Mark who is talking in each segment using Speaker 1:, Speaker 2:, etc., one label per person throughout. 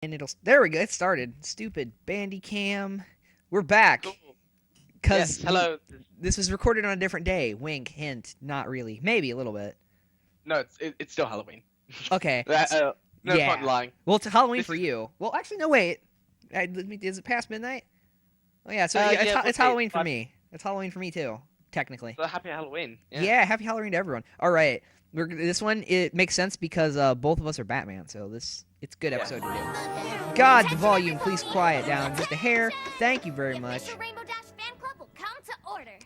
Speaker 1: And there we go. It started. Stupid Bandicam. We're back.
Speaker 2: Cool.
Speaker 1: Because
Speaker 2: Yes, hello.
Speaker 1: this was recorded on a different day. Wink, hint, not really. Maybe a little bit.
Speaker 2: No, it's still Halloween.
Speaker 1: Okay.
Speaker 2: No
Speaker 1: yeah.
Speaker 2: point lying.
Speaker 1: Well, it's Halloween
Speaker 2: This
Speaker 1: for
Speaker 2: is-
Speaker 1: you. Well, actually, no, wait. Is it past midnight? Oh, yeah, so
Speaker 2: yeah,
Speaker 1: it's
Speaker 2: okay,
Speaker 1: Halloween for
Speaker 2: but-
Speaker 1: me. It's Halloween for me, too, technically.
Speaker 2: So happy Halloween.
Speaker 1: Yeah, happy Halloween to everyone. All right. This one, it makes sense because both of us are Batman, so it's a good episode to do. God, the volume, please quiet down just a hair. Thank you very much.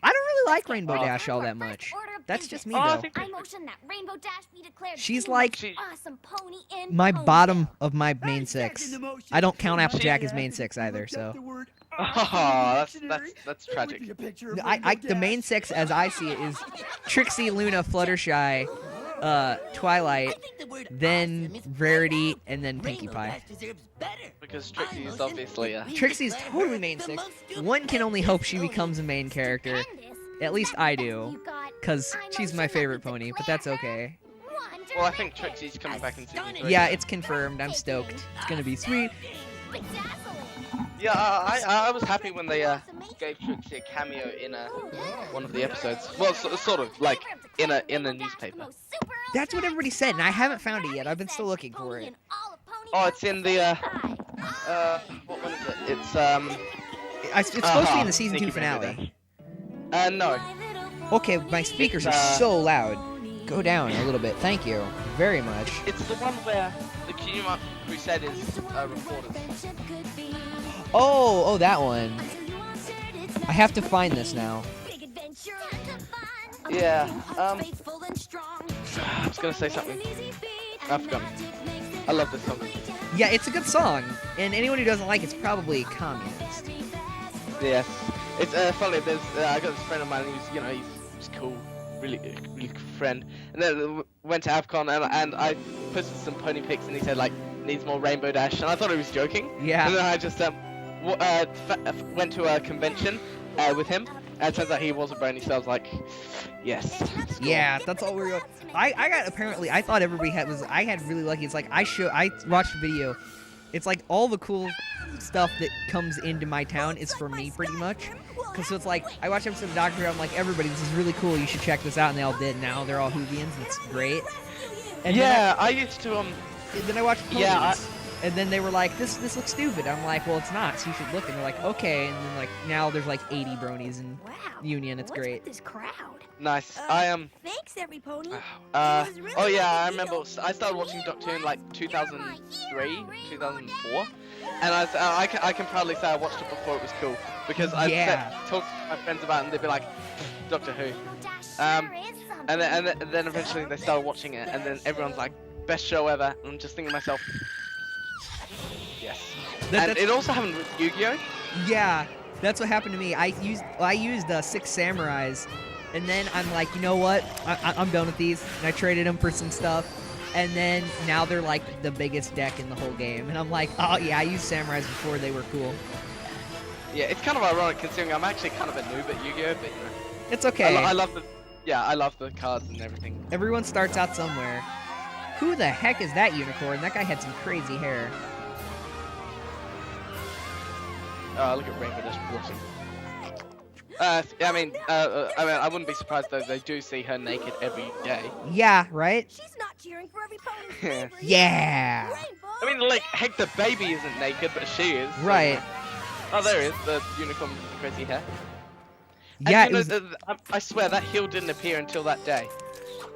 Speaker 1: I don't really like Rainbow Dash all that much. That's just me,
Speaker 2: Oh, I
Speaker 1: though.
Speaker 2: think
Speaker 3: I motion that Rainbow Dash be declared
Speaker 1: She's
Speaker 3: the
Speaker 1: like
Speaker 3: most awesome pony in
Speaker 1: my
Speaker 3: Ponyville.
Speaker 1: bottom of my main six. I don't count Applejack as main six either, so.
Speaker 2: Oh, that's tragic.
Speaker 1: The main six, as I see it, is Trixie, Luna, Fluttershy, Twilight, then Rarity, and then Pinkie Pie.
Speaker 2: Because Trixie is obviously
Speaker 1: Trixie's totally main six. One can only hope she becomes a main character. At least I do, because she's my favorite pony, but that's okay.
Speaker 2: Well, I think Trixie's coming back in season 3.
Speaker 1: Yeah, it's confirmed. I'm stoked. It's gonna be sweet.
Speaker 2: Yeah, I was happy when they gave Trixie a cameo in one of the episodes. Well, sort of like in a newspaper.
Speaker 1: That's what everybody said, and I haven't found it yet. I've been still looking for it.
Speaker 2: Oh, it's in the what one is it?
Speaker 1: It's supposed to be in the season
Speaker 2: Sneaky
Speaker 1: 2
Speaker 2: Rainbow
Speaker 1: finale.
Speaker 2: No.
Speaker 1: Okay, my speakers are so loud. Go down a little bit. Thank you very much.
Speaker 2: It's the one where the Sombra Chrysalis reporters.
Speaker 1: Oh, that one. I have to find this now.
Speaker 2: Yeah. I was gonna say something. I forgot. I love this song.
Speaker 1: Yeah, it's a good song, and anyone who doesn't like it's probably communist.
Speaker 2: Yes. It's funny. There's I got this friend of mine who's he's cool, really good friend, and then went to Avcon and I posted some pony pics and he said like needs more Rainbow Dash, and I thought he was joking.
Speaker 1: Yeah.
Speaker 2: And then I just went to a convention with him, and it turns out he was a brony, so I was like, yes. Cool.
Speaker 1: Yeah, that's all we're. I thought everybody I had really lucky. It's like I watched a video. It's like all the cool stuff that comes into my town is for me pretty much. Cause so it's like I watched episode of Doctor Who. I'm like, everybody, this is really cool. You should check this out, and they all did. Now they're all Whovians. It's great. And
Speaker 2: yeah, I used to
Speaker 1: And then I watched Ponies,
Speaker 2: Yeah,
Speaker 1: and then they were like, this looks stupid. I'm like, well, it's not. So you should look. And they're like, okay. And then like now there's like 80 bronies in Union. It's great.
Speaker 3: This crowd.
Speaker 2: nice. I am.
Speaker 3: Thanks, every pony.
Speaker 2: Oh yeah, I remember. I started watching Doctor Who in like 2003, 2004, and I can proudly say I watched it before it was cool because I talked to my friends about it and they'd be like, Doctor Who, and then eventually they started watching it and then everyone's like, best show ever, and I'm just thinking to myself, yes. And it also happened with Yu-Gi-Oh.
Speaker 1: Yeah, that's what happened to me. I used 6 Samurais, and then I'm like, you know what? I'm done with these, and I traded them for some stuff, and then now they're like the biggest deck in the whole game, and I'm like, oh yeah, I used Samurais before they were cool.
Speaker 2: Yeah, it's kind of ironic considering I'm actually kind of a noob at Yu-Gi-Oh, but
Speaker 1: It's okay.
Speaker 2: I love the cards and everything.
Speaker 1: Everyone starts out somewhere. Who the heck is that unicorn? That guy had some crazy hair.
Speaker 2: Look at Rainbow Dash blushing. I wouldn't be surprised though. They do see her naked every day.
Speaker 1: Yeah, right?
Speaker 3: She's not cheering for every pony's favorite.
Speaker 1: Yeah.
Speaker 3: Rainbow.
Speaker 2: I mean, like, heck, the baby isn't naked, but she is. So.
Speaker 1: Right.
Speaker 2: Oh, there is the unicorn with the crazy hair.
Speaker 1: Yeah,
Speaker 2: And I swear that heel didn't appear until that day.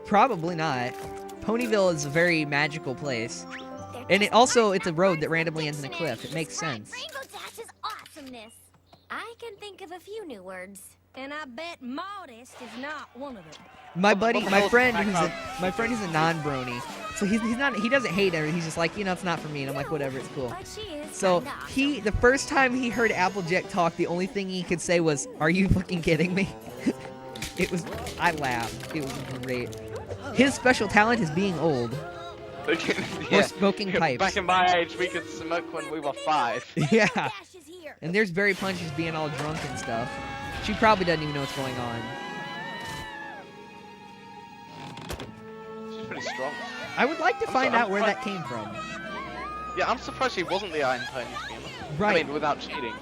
Speaker 1: probably not. Ponyville is a very magical place. And it's a road that randomly ends in a cliff. It makes sense.
Speaker 3: Rainbow Dash's awesomeness. I can think of a few new words, and I bet modest is not one of them.
Speaker 1: My friend who's a non-brony. So he doesn't hate her. He's just like, it's not for me. And I'm like, whatever, it's cool.
Speaker 3: But she is.
Speaker 1: So
Speaker 3: kinda
Speaker 1: the first time he heard Applejack talk, the only thing he could say was, "Are you fucking kidding me?" I laughed. It was great. His special talent is being old.
Speaker 2: Yeah.
Speaker 1: Or smoking pipes.
Speaker 2: Back in my age, we could smoke when we were 5.
Speaker 1: Yeah.
Speaker 3: Dash is here.
Speaker 1: And there's Berry Punches being all drunk and stuff. She probably doesn't even know what's going on.
Speaker 2: She's pretty strong.
Speaker 1: I would like to find
Speaker 2: I'm
Speaker 1: out where
Speaker 2: fine.
Speaker 1: that came from.
Speaker 2: Yeah, I'm surprised she wasn't the Iron Pony. To be honest.
Speaker 1: Right.
Speaker 2: I mean, without cheating.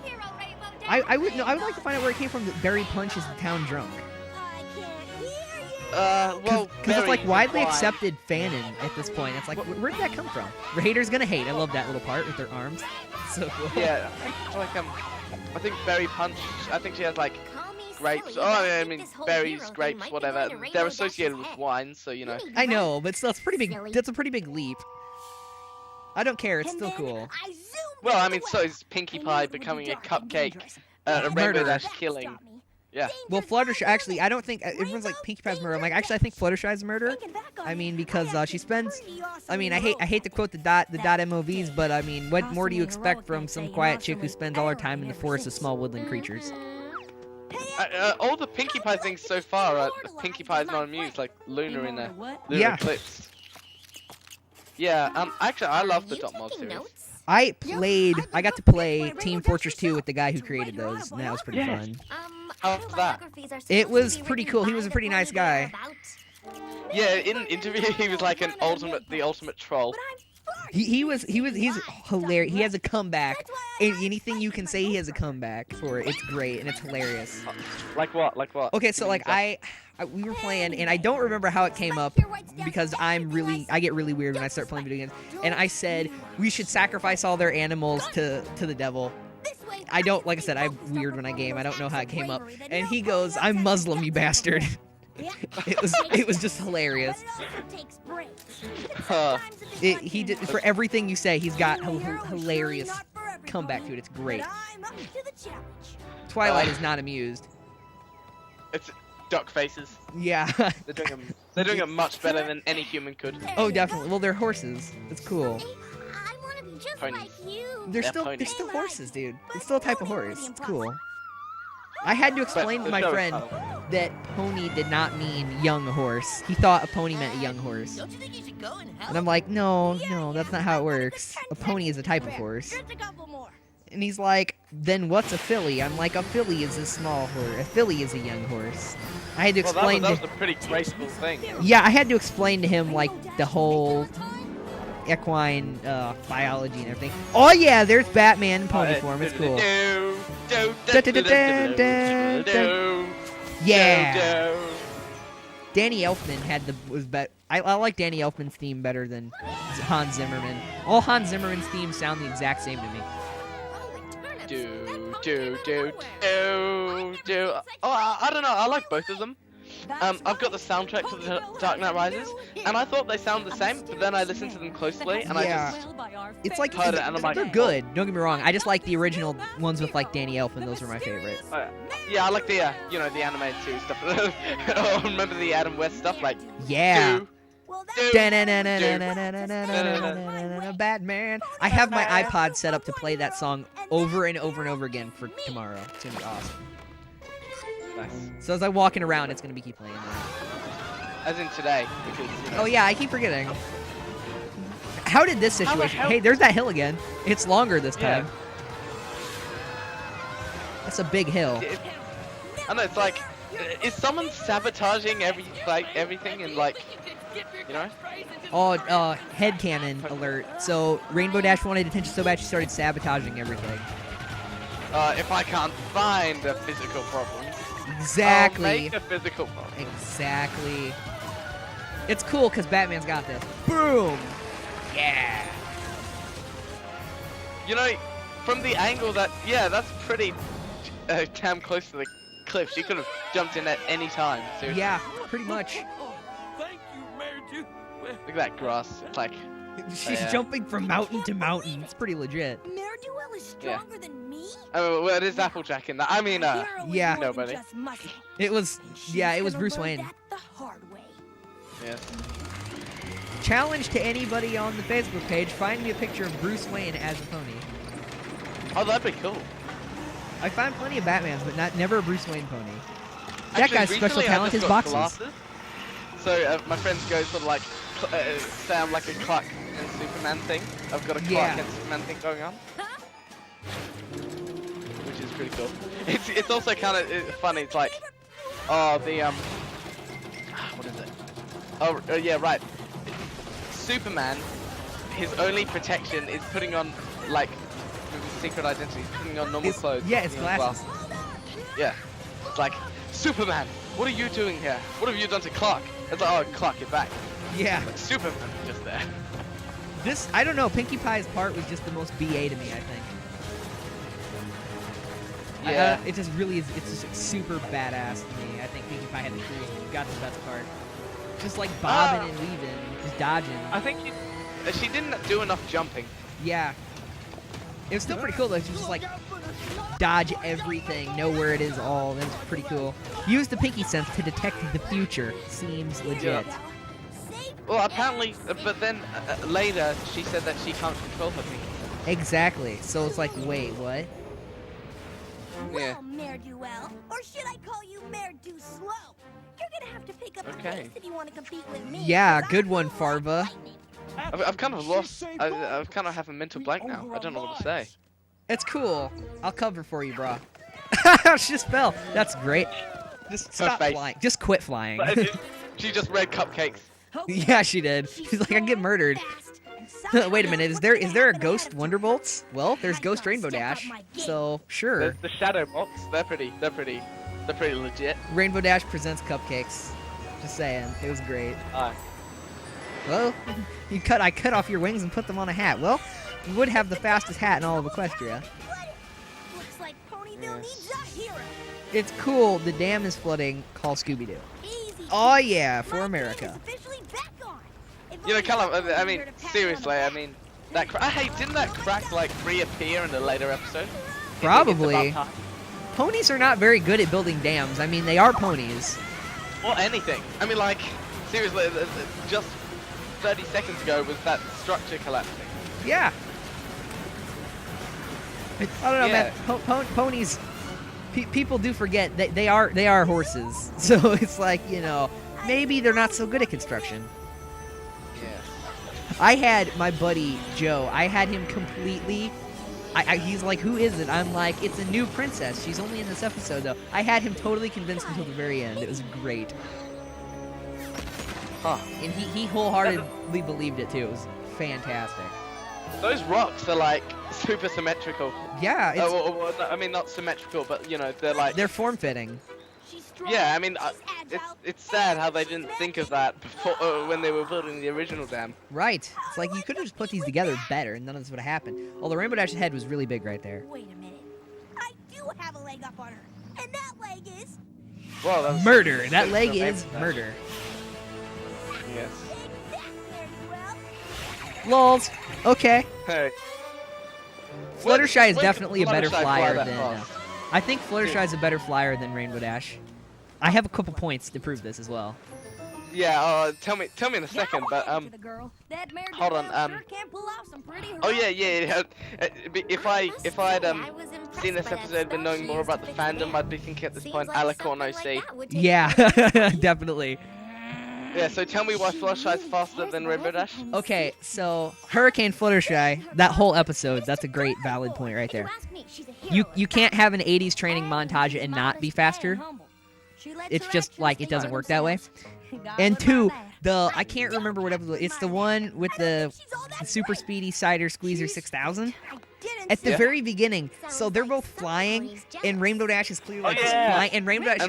Speaker 1: I would like to find out where it came from that Barry Punch is the town drunk.
Speaker 2: Well,
Speaker 1: Because it's like
Speaker 2: Barry's
Speaker 1: widely
Speaker 2: fine.
Speaker 1: accepted fanon at this point. It's like, where did that come from? Haters gonna hate. I love that little part with their arms. So cool.
Speaker 2: Yeah, like I think Berry Punch. I think she has like grapes. Oh, I mean berries, grapes, whatever. They're associated with wine, so you know.
Speaker 1: I know, but still, it's pretty big. That's a pretty big leap. I don't care. It's still cool.
Speaker 2: Well, I mean, so is Pinkie Pie becoming a cupcake, a Rainbow
Speaker 1: Murderer.
Speaker 2: Dash killing. Yeah.
Speaker 1: Well, Fluttershy, actually, I don't think everyone's like Pinkie Pie's murder. I'm like, actually, I think Fluttershy's murder. I mean, because she spends. I mean, I hate to quote the dot MOVs, but I mean, what more do you expect from some quiet chick who spends all her time in the forest of small woodland creatures?
Speaker 2: All the Pinkie Pie things so far are Pinkie Pie's not amused, like Luna in a Lunar Eclipse. Yeah. Actually, I love the Dot Mod series.
Speaker 1: I got to play Team Fortress 2 with the guy who created those, and that was pretty fun.
Speaker 2: How was that?
Speaker 1: It was pretty cool. He was a pretty nice guy.
Speaker 2: Yeah, in an interview, he was like the ultimate troll.
Speaker 1: He's hilarious. He has a comeback. Anything you can say, he has a comeback for it. It's great and it's hilarious.
Speaker 2: Like what? Like what?
Speaker 1: Okay, so like we were playing, and I don't remember how it came up because I get really weird when I start playing video games. And I said we should sacrifice all their animals to the devil. I don't, like I said, I'm weird when I game. I don't know how it came up. And he goes, "I'm Muslim, you bastard." It was just hilarious. He did for everything you say. He's got hilarious comeback to it. It's great. Twilight is not amused.
Speaker 2: It's duck faces.
Speaker 1: Yeah.
Speaker 2: They're doing it much better than any human could.
Speaker 1: Oh, definitely. Well, they're horses. It's cool.
Speaker 2: Ponies.
Speaker 1: They're still horses, dude. It's still a type of horse. It's cool. I had to explain to my friend that pony did not mean young horse. He thought a pony meant a young horse. And I'm like, no, that's not how it works. A pony is a type of horse. And he's like, then what's a filly? I'm like, a filly is a small horse. A filly is a young horse. I had to explain.
Speaker 2: That was a pretty graceful thing.
Speaker 1: Yeah, I had to explain to him like the whole equine biology and everything. Oh yeah, there's Batman in pony form. It's cool. Yeah. Danny Elfman I like Danny Elfman's theme better than Hans Zimmerman. All Hans Zimmerman's themes sound the exact same to me.
Speaker 2: Oh, I don't know. I like both of them. I've got the soundtrack to the Dark Knight Rises, and I thought they sound the same, but then I listened to them closely, and I just
Speaker 1: it's like
Speaker 2: heard it, and I'm like,
Speaker 1: they're good. Don't get me wrong. I just like the original ones with like Danny Elfman. Those are my favorite.
Speaker 2: Yeah, I like the the animated series stuff. Oh, remember the Adam West stuff, like
Speaker 1: Batman. I have my iPod set up to play that song over and over and over again for tomorrow. It's gonna be awesome.
Speaker 2: Nice.
Speaker 1: So as I'm walking around, it's gonna keep playing that.
Speaker 2: As in today, because.
Speaker 1: Oh yeah, I keep forgetting. How did this situation? Hey, there's that hill again. It's longer this time. That's a big hill.
Speaker 2: I know. It's like, is someone sabotaging everything and like, you know?
Speaker 1: Oh, headcanon alert. So Rainbow Dash wanted attention so bad she started sabotaging everything.
Speaker 2: If I can't find a physical problem.
Speaker 1: Exactly.
Speaker 2: I'll make a physical problem.
Speaker 1: Exactly. It's cool because Batman's got this. Boom. Yeah.
Speaker 2: You know, from the angle that's pretty damn close to the cliff. She could have jumped in at any time. Seriously.
Speaker 1: Yeah, pretty much.
Speaker 4: Thank you, Mare.
Speaker 2: Look at that grass. It's like.
Speaker 1: She's jumping from mountain to mountain. It's pretty legit.
Speaker 3: Ne'er-do-well is stronger than me?
Speaker 2: Oh, well, it is Applejack in that. I mean,
Speaker 1: yeah.
Speaker 2: Nobody.
Speaker 1: It was Bruce Wayne.
Speaker 3: The hard way.
Speaker 2: Yes.
Speaker 1: Challenge to anybody on the Facebook page, find me a picture of Bruce Wayne as a pony.
Speaker 2: Oh, that'd be cool.
Speaker 1: I found plenty of Batmans, but never a Bruce Wayne pony. That
Speaker 2: Actually,
Speaker 1: guy's special
Speaker 2: recently I
Speaker 1: talent
Speaker 2: just
Speaker 1: is
Speaker 2: got
Speaker 1: boxes.
Speaker 2: glasses. So my friends go sort of like sound like a Clark and Superman thing. I've got a Clark and Superman thing going on, which is pretty cool. It's also kind of funny. It's like, what is it? Oh yeah, right. Superman, his only protection is putting on like secret identity, putting on normal clothes.
Speaker 1: Yeah, it's glasses.
Speaker 2: Yeah, it's like Superman. What are you doing here? What have you done to Clark? It's like, oh, Clark, get back.
Speaker 1: Yeah.
Speaker 2: Like, Superman just there.
Speaker 1: This, I don't know, Pinkie Pie's part was just the most BA to me, I think.
Speaker 2: Yeah.
Speaker 1: It just really is, it's just like, super badass to me. I think Pinkie Pie had the coolest, got the best part. Just like bobbing and weaving, just dodging.
Speaker 2: I think she didn't do enough jumping.
Speaker 1: Yeah. It was still pretty cool though. She was just like dodge everything, know where it is all. That was pretty cool. Use the Pinky sense to detect the future. Seems legit.
Speaker 2: Yeah. Well, apparently, but then later she said that she can't control her Pinky.
Speaker 1: Exactly. So it's like, wait, what?
Speaker 2: Yeah.
Speaker 3: Well, Mare do well, or should I call you Mare do slow? You're gonna have to pick up the pace if you want to compete with me.
Speaker 1: Yeah, good one, Farva.
Speaker 2: I've kind of lost. I've kind of have a mental blank now. I don't know what to say.
Speaker 1: It's cool. I'll cover for you, bro. She just fell. That's great. Just stop flying. Just quit flying.
Speaker 2: She just read cupcakes.
Speaker 1: Yeah, she did. She's like, I get murdered. Wait a minute. Is there a Ghost Wonderbolts? Well, there's Ghost Rainbow Dash. So sure.
Speaker 2: The Shadow Box. They're pretty legit.
Speaker 1: Rainbow Dash presents cupcakes. Just saying, it was great. Well, I cut off your wings and put them on a hat. Well, you would have the fastest hat in all of Equestria.
Speaker 3: Looks like Ponyville needs a hero.
Speaker 1: It's cool. The dam is flooding. Call Scooby-Doo.
Speaker 3: Easy.
Speaker 1: Oh yeah, for America.
Speaker 3: Officially back on.
Speaker 2: You know, kind of. I mean, seriously. I mean, that. Hey, didn't that crack like reappear in a later episode?
Speaker 1: Probably. Ponies are not very good at building dams. I mean, they are ponies.
Speaker 2: Or anything. I mean, like, seriously, just 30 seconds ago was that structure collapsing.
Speaker 1: Yeah. I don't know,
Speaker 2: Yeah.
Speaker 1: man. Ponies. People do forget that they are horses. So it's like, you know, maybe they're not so good at construction.
Speaker 2: Yeah.
Speaker 1: I had my buddy Joe. I had him completely. He's like, who is it? I'm like, it's a new princess. She's only in this episode, though. I had him totally convinced until the very end. It was great.
Speaker 2: Huh.
Speaker 1: And he wholeheartedly believed it, too. It was fantastic.
Speaker 2: Those rocks are, like, super symmetrical.
Speaker 1: Yeah, it's...
Speaker 2: I mean, not symmetrical, but, you know, they're, like...
Speaker 1: They're form-fitting.
Speaker 2: Yeah, I mean, it's sad how they didn't think of that before when they were building the original dam.
Speaker 1: Right. It's like, you could have just put these together better, and none of this would have happened. Although Rainbow Dash's head was really big right there.
Speaker 3: Wait a minute. I do have a leg up on her, and that leg is...
Speaker 2: Well, that was
Speaker 1: Murder. That leg is murder.
Speaker 2: Yes.
Speaker 1: Lols. Okay.
Speaker 2: Hey.
Speaker 1: Fluttershy is
Speaker 2: When
Speaker 1: definitely a better
Speaker 2: Fluttershy fly
Speaker 1: flyer
Speaker 2: that
Speaker 1: than...
Speaker 2: fast?
Speaker 1: I think Fluttershy is a better flyer than Rainbow Dash. I have a couple points to prove this as well.
Speaker 2: Yeah, tell me in a second, but hold on, oh yeah. If I had seen this episode and knowing more about the fandom, I'd be thinking at this point, Alicorn OC.
Speaker 1: Yeah, definitely.
Speaker 2: Yeah, so tell me why Fluttershy is faster than Rainbow Dash?
Speaker 1: Okay, so Hurricane Fluttershy, that whole episode, that's a great valid point right there. You can't have an 80s training montage and not be faster. It's just like it doesn't work that way. And two, I can't remember what episode. It's the one with the super speedy cider squeezer 6000 at the very beginning. So they're both flying, and Rainbow Dash is clearly just flying, and Rainbow Dash,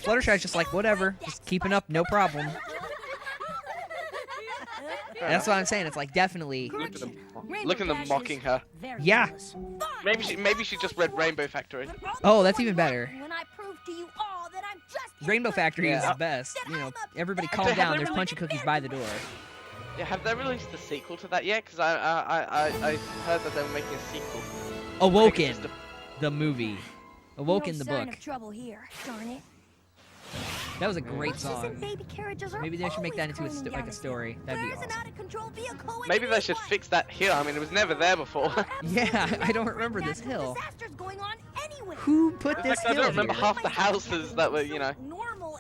Speaker 1: Fluttershy is just like whatever, just keeping up, no problem. That's what I'm saying. It's like definitely.
Speaker 2: Look at them mocking her.
Speaker 1: Yeah.
Speaker 2: Maybe she just read Rainbow Factory.
Speaker 1: Oh, that's even better.
Speaker 3: When I prove to you all that I'm just
Speaker 1: Rainbow Factory is the best. You know, everybody calm down. There's punchy cookies by the door.
Speaker 2: Yeah, have they released the sequel to that yet? Because I heard that they were making a sequel.
Speaker 1: Awoken, the movie. Awoken, the book.
Speaker 3: Of trouble here, darn it.
Speaker 1: That was a great song.
Speaker 3: Maybe
Speaker 1: Maybe they should make that into a story. That'd be awesome.
Speaker 2: Maybe they should fix that hill. I mean, it was never there before.
Speaker 1: Yeah, I don't remember this hill. Who put this hill
Speaker 2: I don't remember
Speaker 1: here?
Speaker 2: half the houses that were, you know,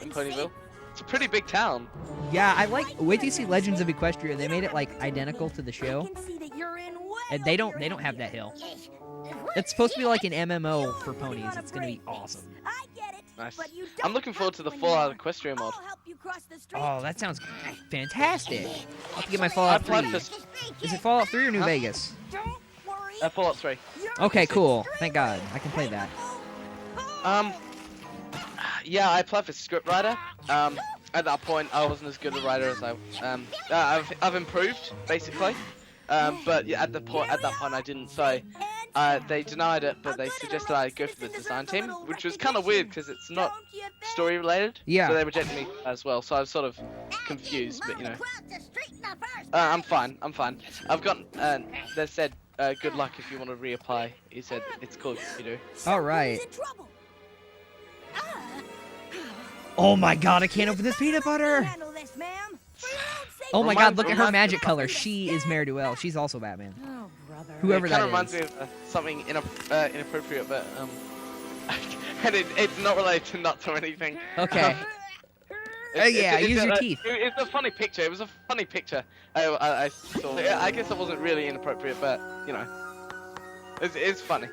Speaker 2: in Ponyville. It's a pretty big town.
Speaker 1: Yeah, I like. Wait till you see Legends of Equestria. They made it like identical to the show, and they don't have that hill. It's supposed to be like an MMO for ponies. It's gonna be awesome.
Speaker 3: I get it.
Speaker 2: Nice.
Speaker 3: But you
Speaker 2: I'm
Speaker 3: don't
Speaker 2: looking forward to the
Speaker 3: have
Speaker 2: Fallout
Speaker 3: anymore.
Speaker 2: Equestria mod.
Speaker 3: I'll help you cross the street.
Speaker 1: Oh, that sounds fantastic. I'll have to get my
Speaker 2: I
Speaker 1: Fallout 3.
Speaker 2: applied for
Speaker 1: Is it Fallout 3 or New
Speaker 2: Huh?
Speaker 1: Vegas?
Speaker 3: Don't worry.
Speaker 2: Fallout 3.
Speaker 1: Okay, cool. Thank God. I can play that.
Speaker 2: Yeah, I applied for scriptwriter. At that point, I wasn't as good a writer as I've improved basically. But yeah, at that point, I didn't. So they denied it, but they suggested I go for the design team, which was kind of weird because it's not story related.
Speaker 1: Yeah.
Speaker 2: So they rejected me as well. So I was sort of confused, but you know. I'm fine. I've got. They said, good luck if you want to reapply. He said it's cool if you do.
Speaker 1: All right. Oh my God, I can't open this peanut butter. Oh my God, look at her magic color. She is Mare. She's also Batman.
Speaker 3: Oh, brother.
Speaker 1: Whoever
Speaker 2: It kind
Speaker 1: that
Speaker 2: of reminds
Speaker 1: is.
Speaker 2: me of something inappropriate, but and it's not related to nuts or anything.
Speaker 1: Okay. Yeah, use your teeth.
Speaker 2: It's a funny picture. It was a funny picture. I saw. I guess it wasn't really inappropriate, but you know, it's funny.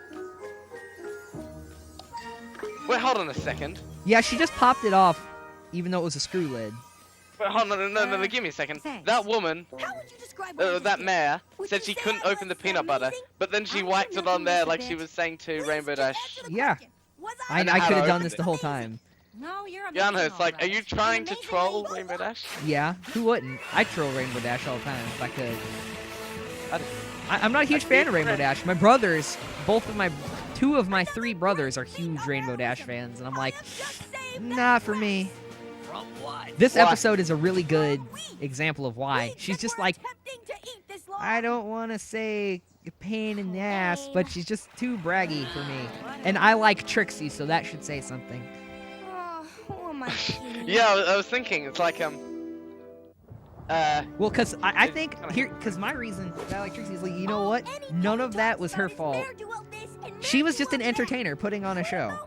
Speaker 2: Wait, hold on a second.
Speaker 1: Yeah, she just popped it off, even though it was a screw lid.
Speaker 2: Wait, hold on, no, give me a second.
Speaker 3: Thanks.
Speaker 2: That woman,
Speaker 3: How would you describe what I just
Speaker 2: that
Speaker 3: did?
Speaker 2: mayor,
Speaker 3: Would
Speaker 2: said
Speaker 3: you
Speaker 2: she
Speaker 3: say
Speaker 2: couldn't
Speaker 3: I
Speaker 2: open the
Speaker 3: was
Speaker 2: peanut butter,
Speaker 3: amazing?
Speaker 2: but then she
Speaker 3: I
Speaker 2: whacked
Speaker 3: didn't
Speaker 2: it on
Speaker 3: know
Speaker 2: there
Speaker 3: this
Speaker 2: like
Speaker 3: a
Speaker 2: she
Speaker 3: bit.
Speaker 2: was saying to
Speaker 3: Please
Speaker 2: Rainbow
Speaker 3: just
Speaker 2: Dash.
Speaker 3: answer the
Speaker 1: Yeah.
Speaker 3: question. Was
Speaker 1: I
Speaker 2: And how
Speaker 1: could
Speaker 2: to
Speaker 1: have done
Speaker 2: open
Speaker 1: this
Speaker 2: it.
Speaker 1: the whole time.
Speaker 3: No, you're
Speaker 2: Yeah,
Speaker 3: amazing.
Speaker 2: it's like, are you
Speaker 3: alright.
Speaker 2: trying to
Speaker 3: Amazing
Speaker 2: troll
Speaker 3: how you
Speaker 2: Rainbow
Speaker 3: look.
Speaker 2: Dash?
Speaker 1: Yeah, who wouldn't? I'd troll Rainbow Dash all the time if I could.
Speaker 2: I-
Speaker 1: I'm not a huge
Speaker 2: I
Speaker 1: fan of
Speaker 2: think
Speaker 1: Rainbow
Speaker 2: that-
Speaker 1: Dash. My brothers, two of my 3 brothers are huge Rainbow Dash fans, and I'm like, not for me.
Speaker 4: From what?
Speaker 1: This
Speaker 2: Why?
Speaker 1: episode is a really good example of why. She's just like, I
Speaker 3: don't.
Speaker 1: don't want to say a pain in the ass, but she's just too braggy for me. And I like Trixie, so that should say something.
Speaker 3: Oh, who am I kidding?
Speaker 2: Yeah, I was thinking, it's like,
Speaker 1: Well, because I think
Speaker 2: kinda-
Speaker 1: because my reason that I like Trixie is like, you know what? None of that was her fault. She was just an entertainer putting on a show.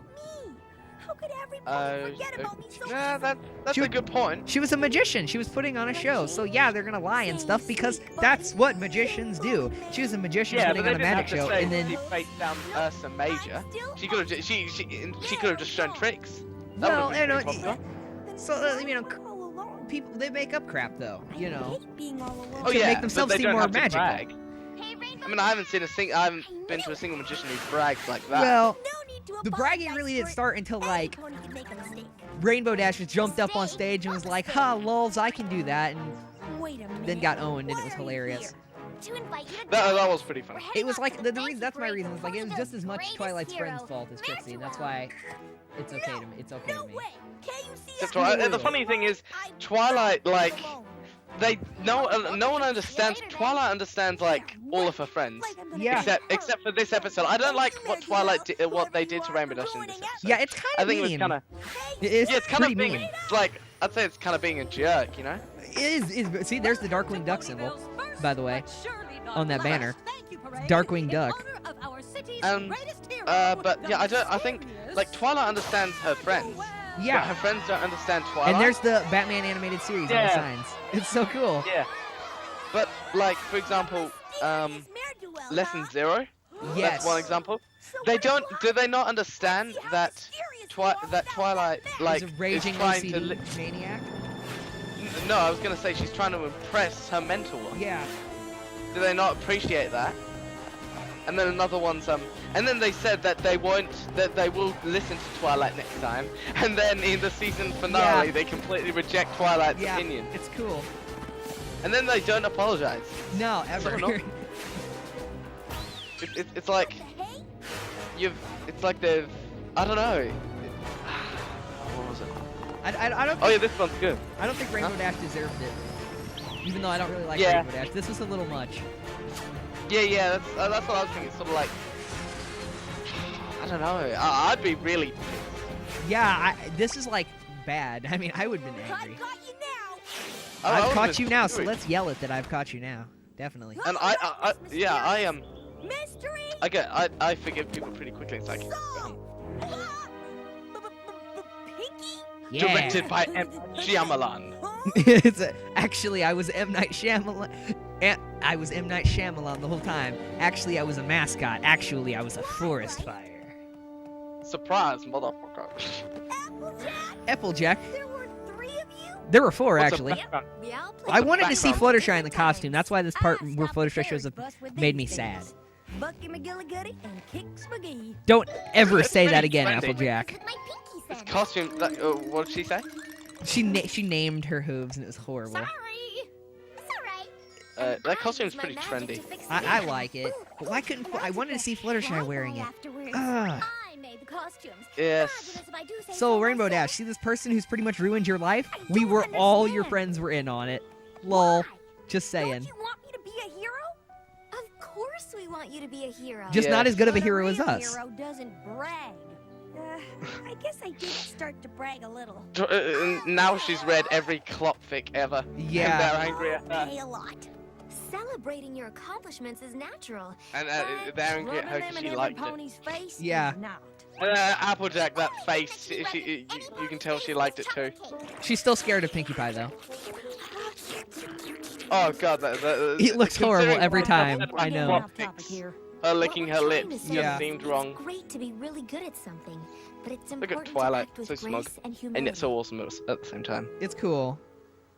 Speaker 2: yeah, that's
Speaker 1: She-
Speaker 2: a good point.
Speaker 1: She was a magician. She was putting on a show. So yeah, they're gonna lie and stuff because that's what magicians do. She was a magician
Speaker 2: Yeah,
Speaker 1: putting
Speaker 2: but they
Speaker 1: on a
Speaker 2: didn't
Speaker 1: magic
Speaker 2: have to
Speaker 1: show,
Speaker 2: say
Speaker 1: and then
Speaker 2: she faced down Ursa Major. She could have she could have just shown tricks. That
Speaker 1: well,
Speaker 2: would've
Speaker 1: you
Speaker 2: been
Speaker 1: know,
Speaker 2: pretty popular.
Speaker 1: so you know, people they make up crap though. You know,
Speaker 2: Oh
Speaker 1: to
Speaker 2: yeah,
Speaker 1: make
Speaker 2: but
Speaker 1: themselves
Speaker 2: they
Speaker 1: seem
Speaker 2: don't
Speaker 1: more
Speaker 2: have to
Speaker 1: magical.
Speaker 2: brag. I mean, I haven't been to a single magician who brags like that.
Speaker 1: Well, the bragging really didn't start until like Rainbow Dash just jumped up on stage and was like, "Ha, lols, I can do that," and then got owned, and it was hilarious.
Speaker 2: that was pretty funny.
Speaker 1: It was like the reason. That's my reason. It's like it was just as much Twilight's friend's fault as Trixie, and that's why it's okay to me. It's okay to me.
Speaker 2: Except the funny thing is, Twilight, like, no one understands. Twilight understands like all of her friends,
Speaker 1: Yeah.
Speaker 2: except for this episode. I don't like what what they did to Rainbow Dash in this episode.
Speaker 1: Yeah, it's kind
Speaker 2: I
Speaker 1: of
Speaker 2: think
Speaker 1: mean.
Speaker 2: it was kind of
Speaker 1: It's
Speaker 2: yeah, it's kind
Speaker 1: pretty
Speaker 2: of being
Speaker 1: mean.
Speaker 2: like I'd say it's kind of being a jerk, you know?
Speaker 1: It is. See, there's the Darkwing Duck symbol, by the way, on that banner. Darkwing Duck.
Speaker 2: But yeah, I think like Twilight understands her friends. But
Speaker 1: Yeah.
Speaker 2: her friends don't understand Twilight.
Speaker 1: And there's the Batman animated series on the
Speaker 2: Yeah.
Speaker 1: signs. It's so cool.
Speaker 2: yeah. But like for example, Lesson Zero.
Speaker 1: Yes.
Speaker 2: That's one example. Do they not understand that Twilight like
Speaker 1: He's a raging
Speaker 2: is trying to
Speaker 1: OCD maniac.
Speaker 2: No, I was gonna say she's trying to impress her mentor.
Speaker 1: Yeah.
Speaker 2: Do they not appreciate that? And then another one's and then they said that they will listen to Twilight next time. And then in the season finale,
Speaker 1: Yeah.
Speaker 2: they completely reject Twilight's
Speaker 1: Yeah.
Speaker 2: opinion.
Speaker 1: It's cool.
Speaker 2: And then they don't apologize.
Speaker 1: No, ever.
Speaker 2: So it's like it's like they've I don't know. What was it?
Speaker 1: I don't.
Speaker 2: Oh yeah, this one's good.
Speaker 1: I don't think Rainbow
Speaker 2: Huh?
Speaker 1: Dash deserved it. Even though I don't really like
Speaker 2: Yeah.
Speaker 1: Rainbow Dash, this was a little much.
Speaker 2: Yeah, that's what I was thinking. It's sort of like I don't know. I'd be really pissed.
Speaker 1: Yeah, this is like bad. I mean, I would have been angry.
Speaker 2: I
Speaker 1: I've
Speaker 2: would've
Speaker 1: caught
Speaker 2: been
Speaker 1: you now, so
Speaker 2: furious.
Speaker 1: let's yell it that I've caught you now. Definitely.
Speaker 2: And I am.
Speaker 3: Mystery.
Speaker 2: I forgive people pretty quickly. It's like
Speaker 3: Pinky.
Speaker 1: Yeah.
Speaker 2: directed by M. Shyamalan.
Speaker 1: Actually, I was M. Night Shyamalan. I was M. Night Shyamalan the whole time. Actually, I was a mascot. Actually, I was a forest fire.
Speaker 2: Surprise, motherfucker.
Speaker 1: Applejack.
Speaker 3: There were 3 of you?
Speaker 1: There were 4
Speaker 2: What's a
Speaker 1: actually.
Speaker 2: background?
Speaker 3: Yeah, I'll play
Speaker 1: I
Speaker 3: the
Speaker 1: wanted to see
Speaker 3: background.
Speaker 1: Fluttershy in the costume. That's why this part where
Speaker 3: stopped the
Speaker 1: Fluttershy shows up
Speaker 3: ferry bus with
Speaker 1: made
Speaker 3: these
Speaker 1: me sad.
Speaker 3: things. Bucky McGillicuddy and Kicks McGee.
Speaker 1: Don't ever
Speaker 2: It's
Speaker 1: say that
Speaker 2: pretty
Speaker 1: again,
Speaker 2: trendy.
Speaker 1: Applejack.
Speaker 3: My pinky
Speaker 2: This
Speaker 3: said.
Speaker 2: costume, what did she say?
Speaker 1: She named her hooves and it was horrible.
Speaker 3: Sorry. It's alright.
Speaker 2: That costume's pretty trendy.
Speaker 1: I like it, but why couldn't I wanted to see Fluttershy wearing it? Ugh.
Speaker 3: I made the costumes.
Speaker 2: Yes.
Speaker 3: Fabulous if I do say
Speaker 1: So Rainbow
Speaker 3: myself.
Speaker 1: Dash, see this person who's pretty much ruined your life?
Speaker 3: I
Speaker 1: We
Speaker 3: don't
Speaker 1: were all your
Speaker 3: understand.
Speaker 1: friends were in on it. Lol.
Speaker 3: Why?
Speaker 1: Just
Speaker 3: Don't
Speaker 1: saying.
Speaker 3: you want me to be a hero? Of course we want you to be a hero.
Speaker 1: Just
Speaker 2: Yeah.
Speaker 1: not as good of a
Speaker 3: But
Speaker 1: hero as
Speaker 3: real
Speaker 1: us.
Speaker 3: hero doesn't brag. I guess I did start to brag a little.
Speaker 2: Now she's read every clopfic ever.
Speaker 1: Yeah.
Speaker 2: And they're angry at her.
Speaker 3: Hey, a lot. Celebrating your accomplishments is natural.
Speaker 2: And
Speaker 3: but
Speaker 2: they're angry at her
Speaker 3: rubbing them
Speaker 2: because
Speaker 3: in
Speaker 2: she
Speaker 3: every
Speaker 2: liked it.
Speaker 3: pony's face
Speaker 1: Yeah.
Speaker 3: is not.
Speaker 2: Applejack, that face, you can tell she liked it too.
Speaker 1: She's still scared of Pinkie Pie though.
Speaker 2: Oh god,
Speaker 1: It looks horrible
Speaker 2: considering
Speaker 1: every
Speaker 2: her
Speaker 1: time,
Speaker 2: had,
Speaker 1: I
Speaker 2: like,
Speaker 1: know.
Speaker 3: Off
Speaker 2: clopfics,
Speaker 3: topic here.
Speaker 2: her licking her
Speaker 3: What I'm
Speaker 2: lips
Speaker 3: trying to say
Speaker 1: Yeah.
Speaker 2: just seemed
Speaker 3: is
Speaker 2: wrong.
Speaker 3: It's great to be really good at something, but it's
Speaker 2: Look
Speaker 3: important
Speaker 2: at Twilight,
Speaker 3: to act with
Speaker 2: so smug.
Speaker 3: grace and humility.
Speaker 2: And yet so awesome at the same time.
Speaker 1: It's cool.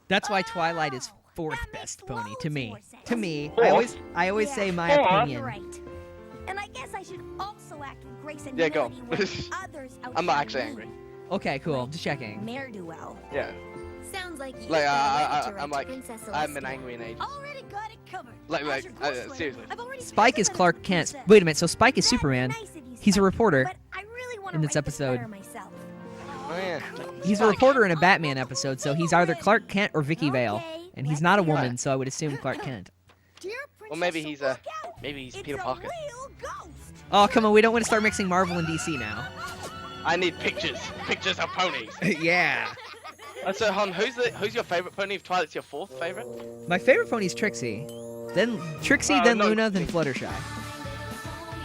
Speaker 1: That's why Twilight is
Speaker 3: Oh,
Speaker 1: 4th
Speaker 3: that
Speaker 1: best
Speaker 3: makes
Speaker 1: pony
Speaker 3: loads
Speaker 1: to me.
Speaker 3: more sense.
Speaker 1: To me,
Speaker 2: Fourth?
Speaker 1: I always say my
Speaker 2: Fourth?
Speaker 1: opinion.
Speaker 3: Right. And I guess I should also act with grace and
Speaker 2: Yeah, go.
Speaker 3: humility when others
Speaker 2: I'm not
Speaker 3: outshine
Speaker 2: actually
Speaker 3: me.
Speaker 2: angry.
Speaker 1: Okay, cool. Just checking.
Speaker 3: Mare do well.
Speaker 2: Yeah.
Speaker 3: Sounds like you
Speaker 2: Like,
Speaker 3: I'm
Speaker 2: I'm like, I haven't been angry in ages.
Speaker 3: Already got it covered.
Speaker 2: Like,
Speaker 3: As your ghost slayer,
Speaker 2: seriously.
Speaker 3: I've already
Speaker 1: Spike is
Speaker 3: scheduled
Speaker 1: Clark
Speaker 3: an
Speaker 1: Kent.
Speaker 3: appearance.
Speaker 1: Wait a minute, so Spike is
Speaker 3: That'd be
Speaker 1: Superman.
Speaker 3: nice of you,
Speaker 1: He's a
Speaker 3: Spike,
Speaker 1: reporter
Speaker 3: but I really wanna
Speaker 1: in this
Speaker 3: write this
Speaker 1: episode.
Speaker 3: letter myself.
Speaker 2: Oh yeah.
Speaker 1: He's a reporter in a Batman episode, so he's either Clark Kent or Vicky Vale.
Speaker 3: Okay,
Speaker 1: And he's
Speaker 3: let's
Speaker 1: not a
Speaker 3: hear it.
Speaker 1: woman, so I would assume Clark Kent.
Speaker 3: Dear
Speaker 2: Well, maybe
Speaker 3: Princess,
Speaker 2: he's
Speaker 3: look out.
Speaker 2: maybe he's
Speaker 3: It's
Speaker 2: Peter
Speaker 3: a
Speaker 2: Parker.
Speaker 3: real ghost.
Speaker 1: Oh, come on, we don't want to start mixing Marvel and DC now.
Speaker 2: I need pictures of ponies.
Speaker 1: Yeah.
Speaker 2: So, Hon, who's your favorite pony? If Twilight's your 4th favorite?
Speaker 1: My favorite pony's Trixie. Then Trixie,
Speaker 2: Oh,
Speaker 1: then
Speaker 2: no.
Speaker 1: Luna, then Fluttershy.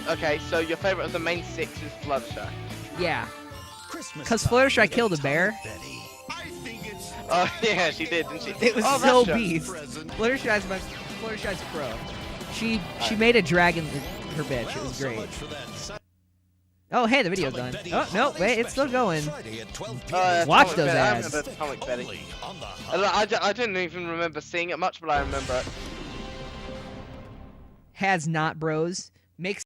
Speaker 2: Okay, so your favorite of the main 6 is Fluttershy.
Speaker 1: Yeah. Because Fluttershy killed a bear.
Speaker 2: Oh yeah, she did, didn't she?
Speaker 1: It was
Speaker 2: oh,
Speaker 1: so
Speaker 2: that's true.
Speaker 1: beast. Fluttershy's pro. She made a dragon her bitch. It was great. Oh, hey, the video's done. Oh, no, wait, it's still going. Watch
Speaker 2: Atomic
Speaker 1: those
Speaker 2: Betty. I
Speaker 1: ads.
Speaker 2: remember Atomic Betty. I didn't even remember seeing it much, but I remember it.
Speaker 1: Has not bros. Makes